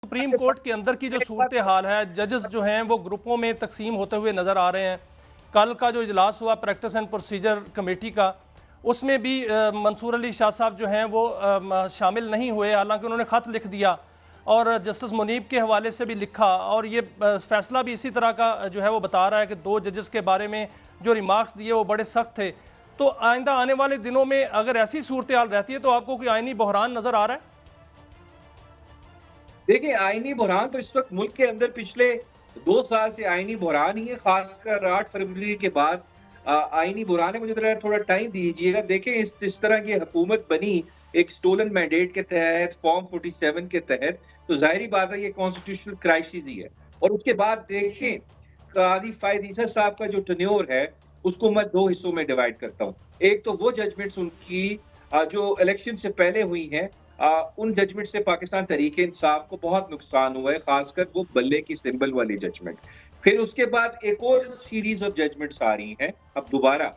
Supreme court के अंदर की जो सूरत हाल है, जजेस जो हैं वो ग्रुपों में तकसीम होते हुए नज़र आ रहे हैं। कल का जो इजलास हुआ प्रैक्टिस एंड प्रोसीजर कमेटी का, उसमें भी मंसूर अली शाह साहब जो हैं वो शामिल नहीं हुए, हालांकि उन्होंने ख़त लिख दिया और जस्टिस मुनीब के हवाले से भी लिखा, और ये फैसला भी इसी तरह का जो है वो बता रहा है कि 2 जजेस के बारे में जो रिमार्क्स दिए वो बड़े सख्त थे। तो आइंदा आने वाले दिनों में अगर ऐसी सूरत हाल रहती है तो आपको कोई आईनी बहरान नज़र आ रहा है? देखिए, आईनी बहरान तो इस वक्त मुल्क के अंदर पिछले 2 साल से आईनी बहरान ही है, खासकर 8 फरवरी के बाद आईनी बहरान है। मुझे थोड़ा टाइम दीजिएगा। देखें, इस तरह की हुकूमत बनी एक स्टोलन मैंडेट के तहत, फॉर्म 47 के तहत, तो जाहिर बात है ये कॉन्स्टिट्यूशनल क्राइसिस ही है। और उसके बाद देखें, कादी फायद ईसा साहब का जो टेन्योर है उसको मैं 2 हिस्सों में डिवाइड करता हूँ। एक तो वो जजमेंट्स उनकी जो इलेक्शन से पहले हुई हैं, उन जजमेंट से पाकिस्तान तहरीके इंसाफ को बहुत नुकसान हुआ है, खासकर वो बल्ले की सिंबल वाली जजमेंट। फिर उसके बाद एक और सीरीज ऑफ जजमेंट्स आ रही हैं अब दोबारा,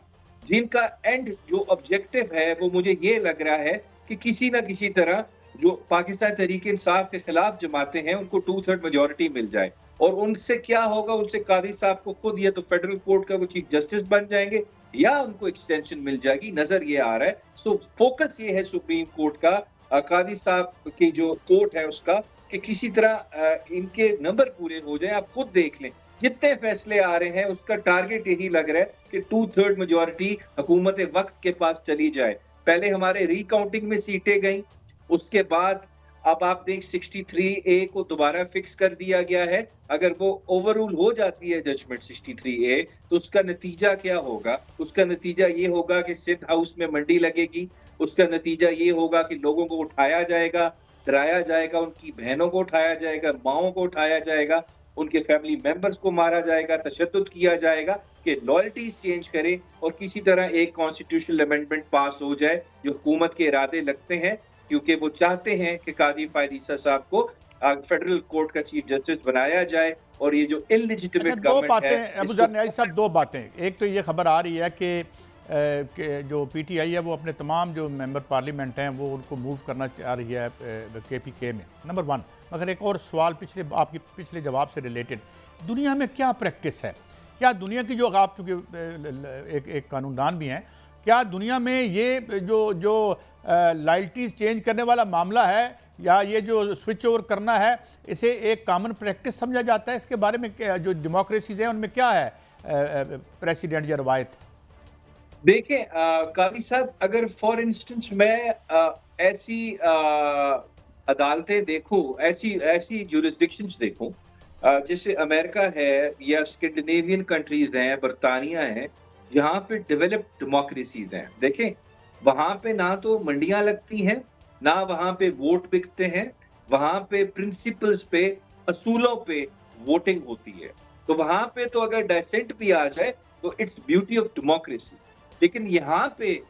जिनका एंड जो ऑब्जेक्टिव है वो मुझे ये लग रहा है कि किसी ना किसी तरह जो पाकिस्तान तहरीके इंसाफ के खिलाफ जमाते हैं उनको 2/3 मेजॉरिटी मिल जाए। और उनसे क्या होगा, उनसे कादी साहब को खुद या तो फेडरल कोर्ट का वो चीफ जस्टिस बन जाएंगे या उनको एक्सटेंशन मिल जाएगी, नजर ये आ रहा है। सो फोकस ये है सुप्रीम कोर्ट का, कादी साहब की जो कोर्ट है उसका, कि किसी तरह इनके नंबर पूरे हो जाए। आप खुद देख लें जितने फैसले आ रहे हैं उसका टारगेट यही लग रहा है कि 2/3 मेजॉरिटी हुकूमत वक्त के पास चली जाए। पहले हमारे रिकाउंटिंग में सीटें गई, उसके बाद अब आप देख 63A को दोबारा फिक्स कर दिया गया है। अगर वो ओवररूल हो जाती है जजमेंट 63A, तो उसका नतीजा क्या होगा? उसका नतीजा ये होगा कि सिंध हाउस में मंडी लगेगी। उसका नतीजा ये होगा कि लोगों को उठाया जाएगा, डराया जाएगा, उनकी बहनों को उठाया जाएगा, माओं को उठाया जाएगा, उनके फैमिली मेंबर्स को मारा जाएगा, तशद्दुद किया जाएगा कि लॉयल्टीज चेंज करें और किसी तरह एक कॉन्स्टिट्यूशनल अमेंडमेंट पास हो जाए जो हुकूमत के इरादे लगते हैं, क्योंकि वो चाहते हैं कि कादी फायद ईसा साहब को फेडरल कोर्ट का चीफ जस्टिस बनाया जाए। और ये जो इललिजिटिमेट गवर्नमेंट है, अबू ज़र न्याज़ी साहब, 2 बातें। एक तो ये खबर आ रही है कि जो PTI है वो अपने तमाम जो मेंबर पार्लियामेंट हैं वो उनको मूव करना चाह रही है KPK में, नंबर 1। मगर एक और सवाल आपके पिछले जवाब से रिलेटेड, दुनिया में क्या प्रैक्टिस है? क्या दुनिया की जो, आप चूँकि एक कानूनदान भी हैं, क्या दुनिया में ये जो लॉयल्टीज चेंज करने वाला मामला है या ये जो स्विच ओवर करना है, इसे एक कॉमन प्रैक्टिस समझा जाता है? इसके बारे में जो डेमोक्रेसीज हैं उनमें क्या है प्रेसिडेंट या रवायत? देखें कादी साहब, अगर फॉर इंस्टेंस मैं ऐसी अदालतें देखूं, ऐसी जुरिस्डिक्शंस देखूं जैसे अमेरिका है या स्कैंडिनेवियन कंट्रीज हैं, बरतानिया है, जहाँ पे डेवलप्ड डेमोक्रेसीज हैं, देखें वहां पे ना तो मंडियां लगती हैं, ना वहां पे वोट बिकते हैं, वहां पे प्रिंसिपल्स पे, असूलों पे वोटिंग होती है। तो वहां पे तो अगर डाइसेंट भी आ जाए तो इट्स ब्यूटी ऑफ डेमोक्रेसी। लेकिन यहाँ पे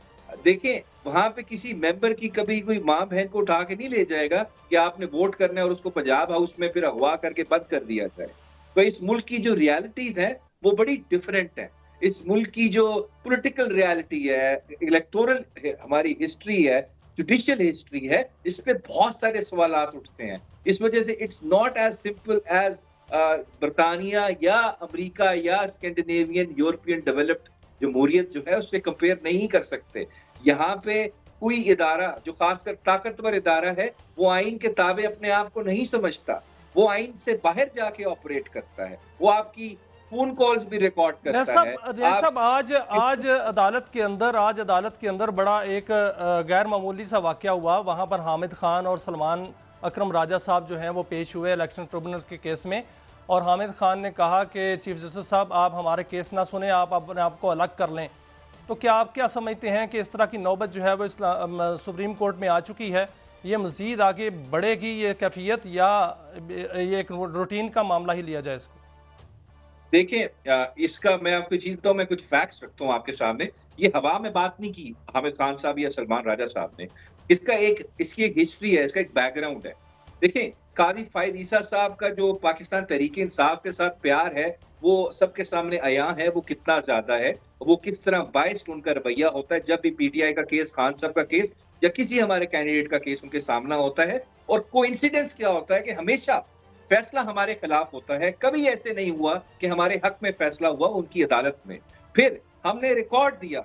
देखें, वहां पे किसी मेंबर की कभी कोई माँ बहन को उठा के नहीं ले जाएगा कि आपने वोट करना है और उसको पंजाब हाउस में फिर अगवा करके बंद कर दिया जाए। तो इस मुल्क की जो रियलिटीज हैं वो बड़ी डिफरेंट है। इस मुल्क की जो पॉलिटिकल रियलिटी है, इलेक्टोरल हमारी हिस्ट्री है, जुडिशियल हिस्ट्री है, इस पे बहुत सारे सवालात उठते हैं। इस वजह से it's not as simple as बरतानिया या अमेरिका या स्कैंडिनेवियन यूरोपियन डेवलप्ड जमहूरियत जो है उससे कंपेयर नहीं कर सकते। यहाँ पे कोई इदारा जो खासकर ताकतवर इदारा है वो आइन के ताबे अपने आप को नहीं समझता, वो आइन से बाहर जाके ऑपरेट करता है, वो आपकी फोन कॉल्स भी रिकॉर्ड करता है। सब आज अदालत के अंदर बड़ा एक गैर मामूली सा वाकया हुआ। वहाँ पर हामिद खान और सलमान अकरम राजा साहब जो हैं वो पेश हुए इलेक्शन ट्रिब्यूनल के केस में, और हामिद खान ने कहा कि चीफ जस्टिस साहब आप हमारे केस ना सुने, आप अपने आप को अलग कर लें। तो क्या आप क्या समझते हैं कि इस तरह की नौबत जो है वो सुप्रीम कोर्ट में आ चुकी है? ये मज़ीद आगे बढ़ेगी ये कैफियत, या ये एक रूटीन का मामला ही लिया जाए इसको? देखिए, इसका मैं आपको चीजता हूँ, मैं कुछ फैक्ट्स रखता हूँ आपके सामने। ये हवा में बात नहीं की हामिद खान साहब या सलमान राजा साहब ने, इसकी एक हिस्ट्री है, इसका एक बैकग्राउंड है। देखें, قاضی فائد عیسیٰ صاحب کا جو پاکستان تحریک انصاف کے ساتھ پیار ہے وہ سب کے سامنے عیاں ہے، وہ کتنا زیادہ ہے، وہ کس طرح باعث ان کا رویہ ہوتا ہے جب بھی پی ٹی آئی کا کیس، خان صاحب کا کیس یا کسی ہمارے کینڈیڈیٹ کا کیس ان کے سامنا ہوتا ہے. اور کوئنسیڈنس کیا ہوتا ہے کہ ہمیشہ فیصلہ ہمارے خلاف ہوتا ہے. کبھی ایسے نہیں ہوا کہ ہمارے حق میں فیصلہ ہوا ان کی عدالت میں. پھر ہم نے ریکارڈ دیا،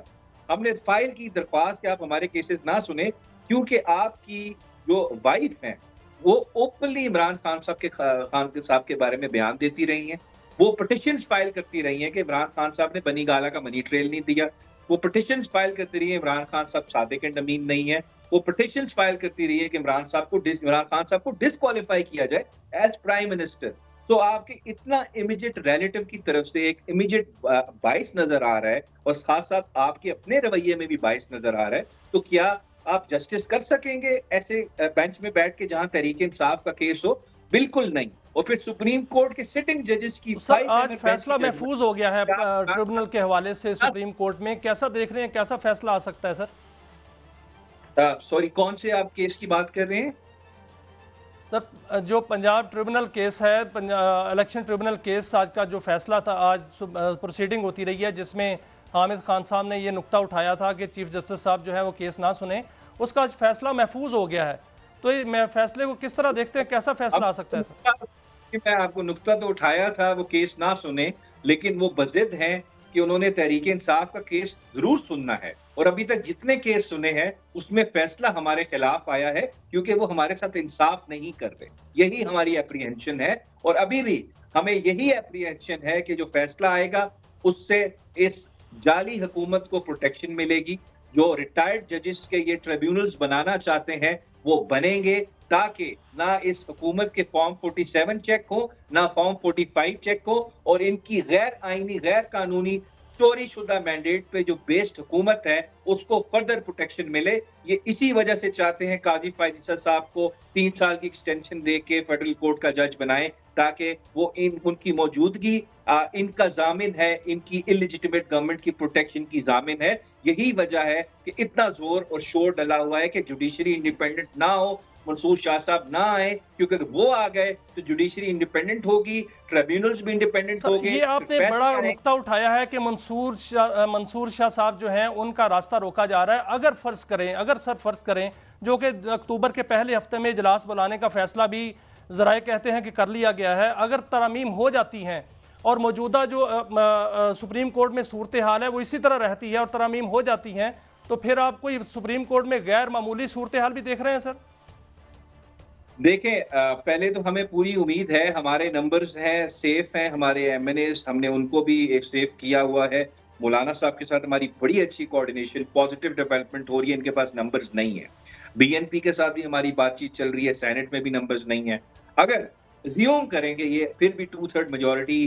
ہم نے فائل کی درخواست کہ آپ ہمارے کیسز نہ سنیں کیونکہ آپ کی جو وائف ہیں وہ اوپنلی عمران خان صاحب کے بارے میں بیان دیتی رہی ہیں. وہ پٹیشنز فائل کرتی رہی ہیں کہ عمران خان صاحب نے بنی گالا کا منی ٹریل نہیں دیا. وہ پٹیشنز فائل کرتی رہی ہیں عمران خان صاحب صادق اینڈ امین نہیں ہے. وہ پٹیشنز فائل کرتی رہی ہے کہ عمران خان صاحب کو ڈسکوالیفائی کیا جائے ایز پرائم منسٹر. تو آپ کے اتنا امیجیٹ ریلیٹو کی طرف سے ایک امیجیٹ باعث نظر آ رہا ہے اور ساتھ ساتھ آپ کے اپنے رویے میں بھی باعث نظر آ رہا ہے. تو کیا آپ جسٹس کر سکیں گے ایسے بینچ میں بیٹھ کے جہاں تحریک انصاف کا کیس ہو؟ بالکل نہیں. اور پھر سپریم کورٹ کے سٹنگ ججز کی سر آج فیصلہ محفوظ ہو گیا ہے ٹریبونل کے حوالے سے سپریم کورٹ میں، کیسا دیکھ رہے ہیں، کیسا فیصلہ آ سکتا ہے سر؟ سوری کون سے آپ کیس کی بات کر رہے ہیں؟ سر جو پنجاب ٹریبونل کیس ہے، الیکشن ٹریبونل کیس، آج کا جو فیصلہ تھا، آج پروسیڈنگ ہوتی رہی ہے جس میں حامد خان صاحب نے یہ نقطہ اٹھایا تھا کہ چیف جسٹس صاحب جو ہے وہ کیس نہ سنیں، اس کا فیصلہ محفوظ ہو گیا ہے. تو یہ فیصلے کو کس طرح دیکھتے ہیں، کیسا فیصلہ آ سکتا ہے سر؟ میں آپ کو نقطہ تو اٹھایا تھا وہ کیس نہ سنیں، لیکن وہ بضد ہیں کہ انہوں نے تحریک انصاف کا کیس ضرور سننا ہے. اور ابھی تک جتنے کیس سنے ہیں اس میں فیصلہ ہمارے خلاف آیا ہے کیونکہ وہ ہمارے ساتھ انصاف نہیں کر رہے. یہی ہماری اپریہنشن ہے اور ابھی بھی ہمیں یہی اپریہنشن ہے کہ جو فیصلہ آئے گا اس سے اس جعلی حکومت کو پروٹیکشن ملے گی. جو ریٹائرڈ ججز کے یہ ٹریبیونلز بنانا چاہتے ہیں وہ بنیں گے تاکہ نہ اس حکومت کے فارم 47 چیک ہو، نہ فارم 45 چیک ہو، اور ان کی غیر آئینی، غیر قانونی چوری شدہ مینڈیٹ پہ جو بیسڈ حکومت ہے اس کو فردر پروٹیکشن ملے. یہ اسی وجہ سے چاہتے ہیں قاضی فائد عیسیٰ صاحب کو 3 سال کی ایکسٹینشن دے کے فیڈرل کورٹ کا جج بنائیں تاکہ وہ ان کی موجودگی ان کا ضامن ہے، ان کی انلیجیٹمیٹ گورنمنٹ کی پروٹیکشن کی ضامن ہے. یہی وجہ ہے کہ اتنا زور اور شور ڈلا ہوا ہے کہ جوڈیشری انڈیپینڈنٹ نہ ہو، منصور شاہ صاحب نہ آئے، کیونکہ اگر وہ آ گئے تو جوڈیشری انڈیپینڈنٹ ہوگی، ٹریبیونلز بھی انڈیپینڈنٹ ہوگی. یہ آپ نے بڑا نقطہ اٹھایا ہے کہ منصور شاہ صاحب جو ہیں ان کا راستہ روکا جا رہا ہے. اگر فرض کریں جو کہ اکتوبر کے پہلے ہفتے میں اجلاس بلانے کا فیصلہ بھی ذرائع کہتے ہیں کہ کر لیا گیا ہے، اگر ترامیم ہو جاتی ہیں اور موجودہ جو سپریم کورٹ میں صورتحال ہے وہ اسی طرح رہتی ہے اور ترامیم ہو جاتی ہیں، تو پھر آپ کوئی سپریم کورٹ میں غیر معمولی صورتحال بھی دیکھ رہے ہیں سر؟ دیکھیں پہلے تو ہمیں پوری امید ہے، ہمارے نمبرز ہیں، سیف ہیں ہمارے ایم این ایز، ہم نے ان کو بھی ایک سیف کیا ہوا ہے. مولانا صاحب کے ساتھ ہماری بڑی اچھی کوارڈینیشن، پازیٹیو ڈیولپمنٹ ہو رہی ہے. ان کے پاس نمبرز نہیں ہیں. بی این پی کے ساتھ بھی ہماری بات چیت چل رہی ہے، سینٹ میں بھی نمبرز نہیں ہیں. اگر زیوم کریں گے یہ پھر بھی 2/3 میجورٹی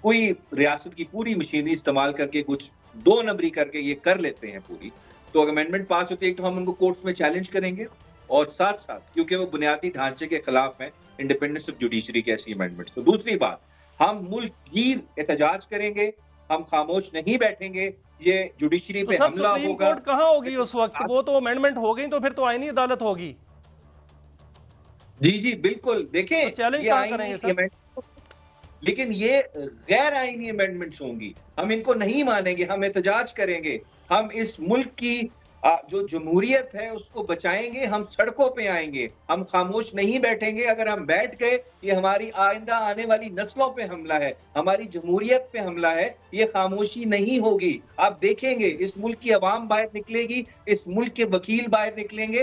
کوئی ریاست کی پوری مشینری استعمال کر کے کچھ 2 نمبری کر کے یہ کر لیتے ہیں پوری، تو اگر امینڈمنٹ پاس ہوتی ہے تو ہم ان کو کورٹس میں چیلنج کریں گے. اور ساتھ ساتھ کیونکہ وہ بنیادی ڈھانچے کے خلاف ہیں، انڈیپینڈنس آف جوڈیشری کی ایسی امینڈمنٹ. تو دوسری بات، ہم ملک گیر احتجاج کریں گے، ہم خاموش نہیں بیٹھیں گے. یہ جوڈیشری پہ حملہ ہوگا. سپریم کورٹ کہاں ہوگی اس وقت؟ وہ تو امینڈمنٹ ہو گئی تو پھر تو آئینی عدالت ہوگی. جی بالکل. دیکھیں چیلنج کہاں کریں گے سر؟ لیکن یہ غیر آئینی امینڈمنٹس ہوں گی، ہم ان کو نہیں مانیں گے، ہم احتجاج کریں گے. ہم اس ملک کی جو جمہوریت ہے اس کو بچائیں گے، ہم سڑکوں پہ آئیں گے، ہم خاموش نہیں بیٹھیں گے. اگر ہم بیٹھ گئے یہ ہماری آئندہ آنے والی نسلوں پہ حملہ ہے، ہماری جمہوریت پہ حملہ ہے. یہ خاموشی نہیں ہوگی. آپ دیکھیں گے اس ملک کی عوام باہر نکلے گی، اس ملک کے وکیل باہر نکلیں گے